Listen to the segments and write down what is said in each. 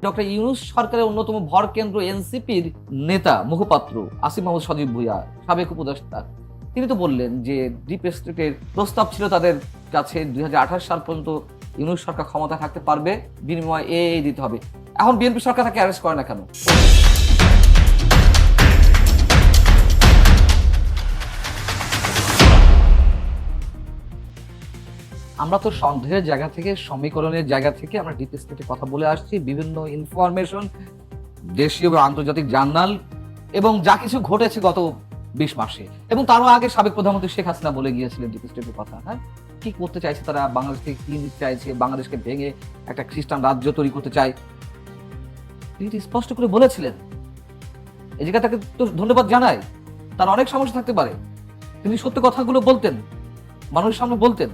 Doctor Yunus সরকারের অন্যতম ভর কেন্দ্র এনসিপির নেতা মুখপাত্র আসিফ মাহমুদ সজীব ভুঁইয়া, সাবেক উপদেষ্টা, তিনি তো বললেন যে ডিপ স্টেটের প্রস্তাব ছিল তাদের কাছে 2028 সাল পর্যন্ত ইউনূস সরকার ক্ষমতা থাকতে পারবে, বিনিময়ে এই দিতে হবে। এখন বিএনপি সরকার তাকে অ্যারেস্ট করে না কেন? আমরা তো সন্দেহের জায়গা থেকে, সমীকরণের জায়গা থেকে আমরা ডিপ স্টেটের কথা বলে আসছি। বিভিন্ন ইনফরমেশন, দেশীয় এবং আন্তর্জাতিক জার্নাল এবং যা কিছু ঘটেছে গত 20 মাসে, এবং তারও আগে সাবেক প্রধানমন্ত্রী শেখ হাসিনা বলে গিয়েছিলেন ডিপ স্টেটের কথা। হ্যাঁ, কি করতে চাইছে তারা? বাংলাদেশ থেকে কি নিতে চাইছে? বাংলাদেশকে ভেঙে একটা খ্রিস্টান রাজ্য তৈরি করতে চায়, তিনি স্পষ্ট করে বলেছিলেন। এই জায়গা তাকে তো ধন্যবাদ জানাই। তার অনেক সমস্যা থাকতে পারে, তিনি সত্য কথাগুলো বলতেন, মানুষের সামনে বলতেন,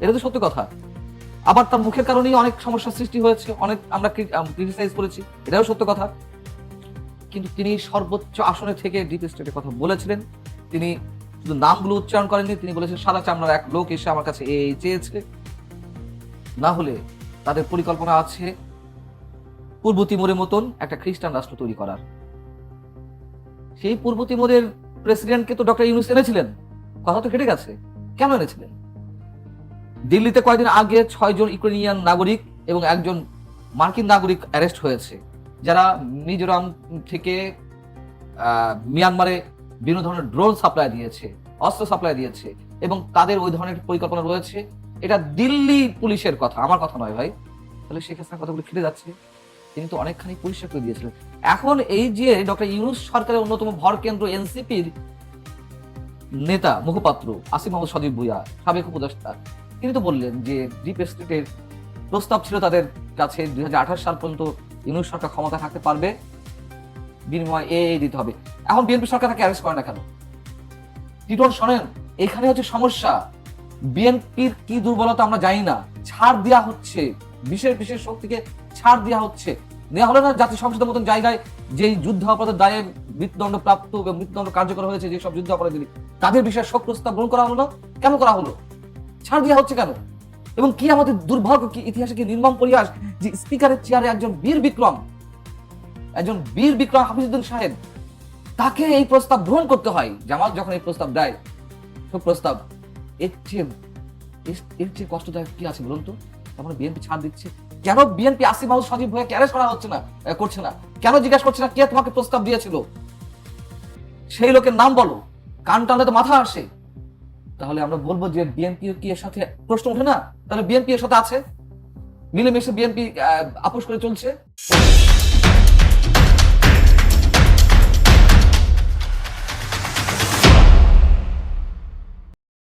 এটা তো সত্য কথা। আবার তার মুখের কারণেই অনেক সমস্যার সৃষ্টি হয়েছে, অনেক আমরা ক্রিটিসাইজ করেছি, এটাও সত্য কথা। কিন্তু তিনি সর্বোচ্চ আসনে থেকে ডিপ স্টেটের কথা বলেছিলেন। তিনি শুধু নামগুলো উচ্চারণ করেননি, তিনি বলেছেন সাদা চামড়ার এক লোক এসে আমার কাছে এই চেয়েছে, না হলে তাদের পরিকল্পনা আছে পূর্ব তিমুরের মতন একটা খ্রিস্টান রাষ্ট্র তৈরি করার। সেই পূর্ব তিমুরের প্রেসিডেন্টকে তো ডক্টর ইউনূস এনেছিলেন, কথা তো কেটে গেছে। কেন এনেছিলেন? দিল্লিতে কয়েকদিন আগে 6 জন ইউক্রেনিয়ান নাগরিক এবং একজন মার্কিন নাগরিক অ্যারেস্ট হয়েছে, যারা মিজোরাম থেকে মিয়ানমারে বিভিন্ন ধরনের ড্রোন সাপ্লাই দিয়েছে, অস্ত্র সাপ্লাই দিয়েছে, এবং তাদের ওই ধরনের পরিকল্পনা রয়েছে। এটা দিল্লি পুলিশের কথা, আমার কথা নয় ভাই। তাহলে শেখ হাসিনার কথাগুলো ফিরে যাচ্ছে, তিনি তো অনেকখানি পরিষ্কার করে দিয়েছিলেন। এখন এই যে ডক্টর ইউনূস সরকারের অন্যতম ভর কেন্দ্র এনসিপির নেতা মুখপাত্র আসিফ মাহমুদ সজীব ভুঁইয়া, সাবেক উপদেষ্টা, তিনি তো বললেন যে ডিপ স্টেটের প্রস্তাব ছিল তাদের কাছে 2028 সাল পর্যন্ত ইউনূস সরকার ক্ষমতা থাকতে পারবে, বিনিময়ে এই দিতে হবে। এখন বিএনপি সরকার তাকে অ্যারেস্ট করে না কেন? টিটন শোনেন, এখানে হচ্ছে সমস্যা। বিএনপির কি দুর্বলতা আমরা জানি না, ছাড় দেওয়া হচ্ছে, বিশেষ বিশেষ শক্তিকে ছাড় দেওয়া হচ্ছে। নেওয়া হলো না জাতীয় সংসদের মতন জায়গায়, যেই যুদ্ধ অপরাধের দায়ে মৃত্যুদণ্ড প্রাপ্ত এবং মৃত্যুদণ্ড কার্যকর হয়েছে যেসব যুদ্ধ অপরাধী, তাদের বিষয়ে শোক প্রস্তাব গ্রহণ করা হলো না? কেন করা হলো? ছাড় দেওয়া হচ্ছে কেন? এবং কি আমাদের দুর্ভাগ্য, কি ইতিহাসে কি নির্মম পরিহাস যে স্পিকারের চেয়ারে একজন বীর বিক্রম হাফিজউদ্দিন সাহেব, তাকে এই প্রস্তাব গ্রহণ করতে হয়। জামাত যখন এই প্রস্তাব দেয়, সব প্রস্তাব, এর চেয়ে কষ্টদায়ক কি আছে বলুন তো? তারপরে বিএনপি ছাড় দিচ্ছে কেন? বিএনপি আসিফ মাহমুদ সজীব ভুঁইয়াকে অ্যারেস্ট করা করছে না কেন? জিজ্ঞাসা করছে না কে তোমাকে প্রস্তাব দিয়েছিল, সেই লোকের নাম বলো। কান টানলে তো মাথা আসে। তাহলে আমরা বলবো যে বিএনপি কি এর সাথে প্রশ্ন ওঠে না? তাহলে বিএনপি এর সাথে আছে, মিলেমিশে বিএনপি আপোষ করে চলছে।